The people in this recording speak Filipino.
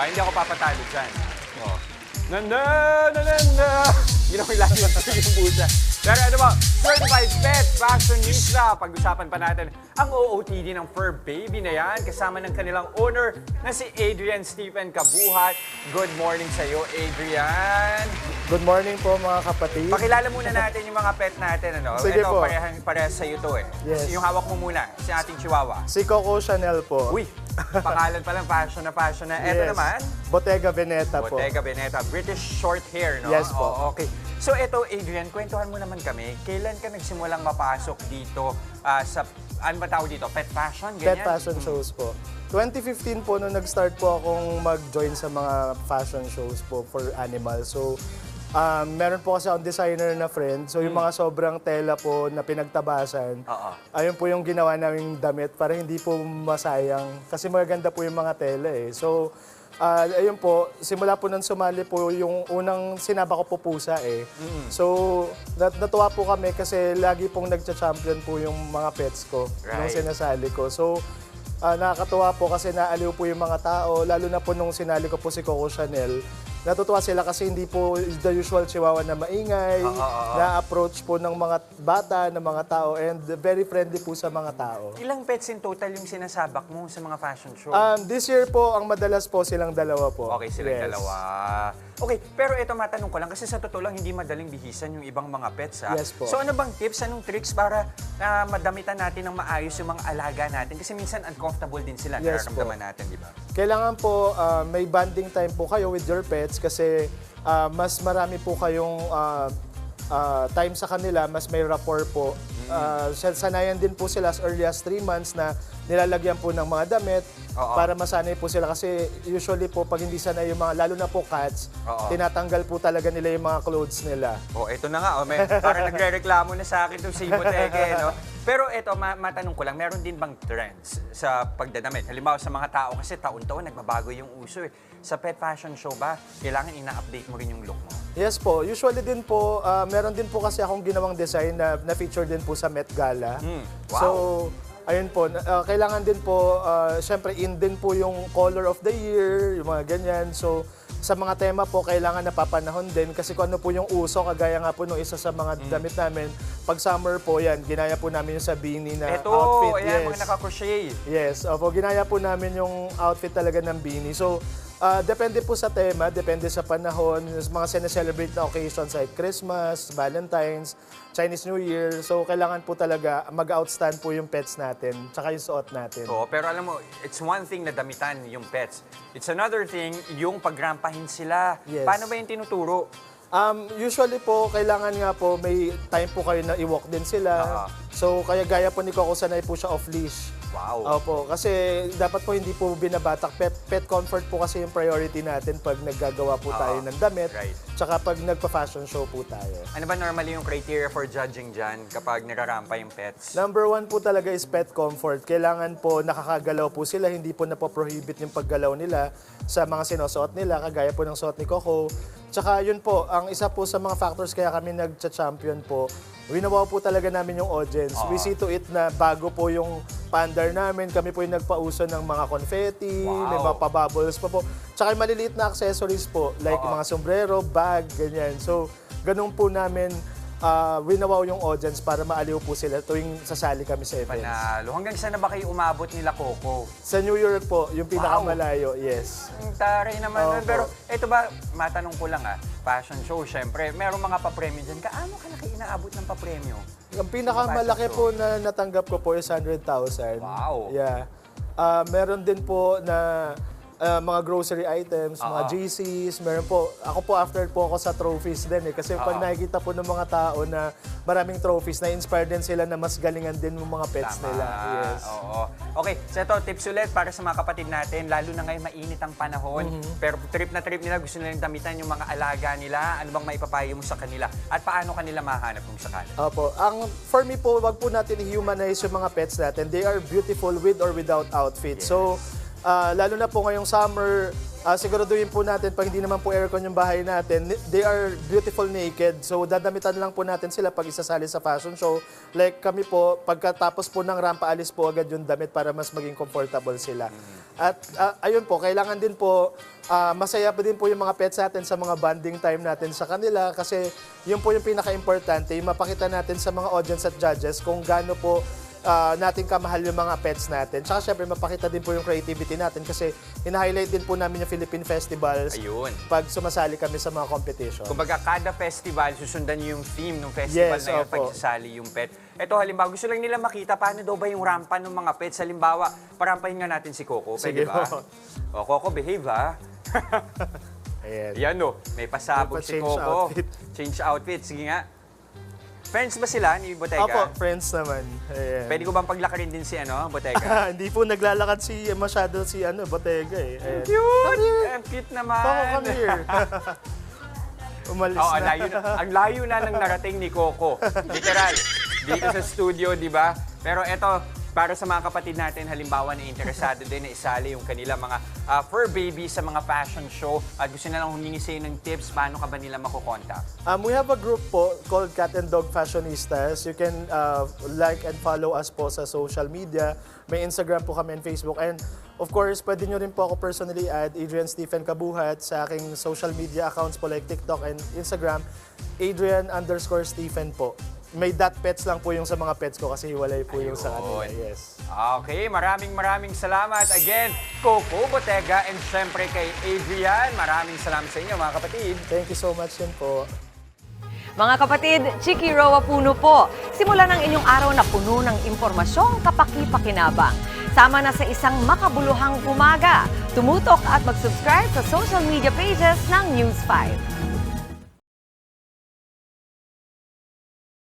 Hindi ako papatalo dyan. Oh. Ginawa lang yung pusa. Pero ano ba, Certified Pet Fashionista. Pag-usapan pa natin ang OOTD ng fur baby na yan kasama ng kanilang owner na si Adrian Stephen Kabuhat. Good morning sa iyo, Adrian. Good morning po mga kapatid. Pakilala muna natin yung mga pet natin. Ano? Sige Ito, po. parehas sa iyo to eh. Yes. Yung hawak mo muna, si ating Chihuahua. Si Coco Chanel po. Uy, pangalan pa lang, fashion na. Ito Yes. naman, Bottega Veneta po. Bottega Veneta, British short hair, no? Yes po. Oo, okay. So ito, Adrian, kwentuhan mo naman kami. Kailan ka nagsimulang mapasok dito sa, ano ba tawag dito? Pet fashion? Ganyan? Pet fashion shows po. 2015 po nung nag-start po akong mag-join sa mga fashion shows po for animals. So, meron po kasi akong designer na friend. So, yung mga sobrang tela po na pinagtabasan, ayun po yung ginawa naming damit para hindi po masayang. Kasi maganda po yung mga tela eh. So, ayun po, simula po nang sumali po yung unang sinaba ko po pusa eh. So, natuwa po kami kasi lagi pong nagcha-champion po yung mga pets ko nung sinasali ko. So, nakakatuwa po kasi naaliw po yung mga tao, lalo na po nung sinali ko po si Coco Chanel. Natutuwa sila kasi hindi po the usual chihuahua na maingay, na-approach po ng mga bata, ng mga tao, and very friendly po sa mga tao. Ilang pets in total yung sinasabak mo sa mga fashion show? This year po, ang madalas po silang dalawa po. Okay, silang dalawa. Okay, pero ito matanong ko lang kasi sa totoo lang hindi madaling bihisan yung ibang mga pets ha. Yes po. So ano bang tips, anong tricks para madamitan natin ng maayos yung mga alaga natin? Kasi minsan uncomfortable din sila, Yes nararamdaman natin, di ba? Kailangan po may bonding time po kayo with your pets kasi mas marami po kayong time sa kanila, mas may rapport po. Sanayan din po sila as early as 3 months na nilalagyan po ng mga damit para masanay po sila kasi usually po pag hindi sanay yung mga, lalo na po cats, tinatanggal po talaga nila yung mga clothes nila. Ito na nga, parang nagre-reklamo na sa akin itong si Bottega, no? Pero ito, matanong ko lang, meron din bang trends sa pagdadamit? Halimbawa sa mga tao kasi taon-taon nagbabago yung uso eh. Sa pet fashion show ba, kailangan ina-update mo rin yung look mo? Yes po. Usually din po, meron din po kasi akong ginawang design na na-feature din po sa Met Gala. Wow. So, ayun po, kailangan din po, syempre in din po yung color of the year, yung mga ganyan. So, sa mga tema po, kailangan napapanahon din kasi kung ano po yung uso, kagaya nga po nung isa sa mga damit namin, pag summer po yan, ginaya po namin yung sa beanie na outfit. Ayan, mga naka-crochet. Yes, opo, ginaya po namin yung outfit talaga ng beanie. So, depende po sa tema, depende sa panahon, mga sineselebrate na occasions like Christmas, Valentine's, Chinese New Year. So, kailangan po talaga mag-outstand po yung pets natin, tsaka yung suot natin. Pero alam mo, it's one thing na damitan yung pets. It's another thing yung pagrampahin sila. Yes. Paano ba yung tinuturo? Usually po, kailangan nga po may time po kayo na i-walk din sila. So, kaya gaya po ni Coco, sanay po siya off-leash. Wow. Opo, kasi dapat po hindi po binabatak. Pet comfort po kasi yung priority natin pag naggagawa po tayo ng damit. Tsaka pag nagpa-fashion show po tayo. Ano ba normally yung criteria for judging dyan kapag nararampa yung pets? Number 1 po talaga is pet comfort. Kailangan po nakakagalaw po sila, hindi po napoprohibit yung paggalaw nila sa mga sinusuot nila, kagaya po ng suot ni Coco. Tsaka yun po, ang isa po sa mga factors kaya kami nagcha-champion po, winawaw po talaga namin yung audience. We see to it na bago po yung pandar namin, kami po yung nagpauso ng mga confetti, may mga pa-bubbles pa po. Tsaka yung maliliit na accessories po, like mga sombrero, bag, ganyan. So, ganun po namin winawaw yung audience para maaliw po sila tuwing sasali kami sa events. Panalo. Hanggang saan na ba kayo umabot nila, Coco? Sa New York po, yung pinakamalayo, yes. Ang taray naman nun. Pero ito ba, matanong ko lang fashion show, syempre, meron mga papremyo dyan. Kaano kalaki inaabot ng papremyo? Ang pinakamalaki po na natanggap ko po is 100,000. Wow. Yeah. Meron din po na mga grocery items, mga GCs, meron po. Ako po, after po ako sa trophies din eh. Kasi pag nakikita po ng mga tao na maraming trophies, na-inspire din sila na mas galingan din ng mga pets nila. Yes. Okay, so ito, tips ulit para sa mga kapatid natin, lalo na ngayon mainit ang panahon, pero trip na trip nila, gusto nilang damitan yung mga alaga nila, ano bang maipapayo mo sa kanila, at paano kanila mahanap kung sakali? Opo. For me po, wag po natin i-humanize yung mga pets natin. They are beautiful with or without outfit. So, lalo na po ngayong summer, siguraduhin po natin, pag hindi naman po aircon yung bahay natin, they are beautiful naked. So, dadamitan lang po natin sila pag isasali sa fashion show. Like kami po, pagkatapos po ng rampa, alis po agad yung damit para mas maging comfortable sila. At ayun po, kailangan din po, masaya pa din po yung mga pets natin sa mga bonding time natin sa kanila kasi yun po yung pinaka-importante, yung mapakita natin sa mga audience at judges kung gaano po natin kamahal yung mga pets natin. Tsaka syempre, mapakita din po yung creativity natin kasi hina-highlight din po namin yung Philippine Festivals Ayun. pag sumasali kami sa mga competition. Kumbaga, kada festival, susundan yung theme ng festival Yes, na yun opo. pag sasali yung pet. Ito, halimbawa, gusto lang nila makita paano daw ba yung rampa ng mga pets. Halimbawa, parampahin nga natin si Coco. Pwede Sige ba? po. O, Coco, behave ha. Ayan. Yan o, may pasabog May si pa-change Coco. outfit. Change outfit. Sige nga. Friends ba sila ni Bottega? Opo, friends naman. Ayan. Pwede ko bang paglakarin din si Bottega? Hindi po naglalakad masyado si Bottega eh. Ayan. Cute! Ang cute naman. Coco, come here. Umalis Oo, na. ang layo na ng narating ni Coco. Literal. Dito sa studio, di ba? Pero eto, para sa mga kapatid natin, halimbawa na interesado din na isali yung kanila mga fur baby sa mga fashion show at gusto na lang humingi sa'yo ng tips, paano ka ba nila makukontak? We have a group po called Cat and Dog Fashionistas. You can like and follow us po sa social media. May Instagram po kami and Facebook. And of course, pwede nyo rin po ako personally add Adrian Stephen Kabuhat sa aking social media accounts po like TikTok and Instagram. Adrian_Stephen po. May .pets lang po yung sa mga pets ko kasi hiwalay po yung sa kanila. Ayun. Yes. Okay, maraming salamat. Again, Coco, Bottega, and syempre kay Adrian. Maraming salamat sa inyo, mga kapatid. Thank you so much din po. Mga kapatid, Chiki Roa Puno po. Simulan ang inyong araw na puno ng impormasyong kapaki-pakinabang. Sama na sa isang makabuluhang umaga. Tumutok at mag-subscribe sa social media pages ng News 5.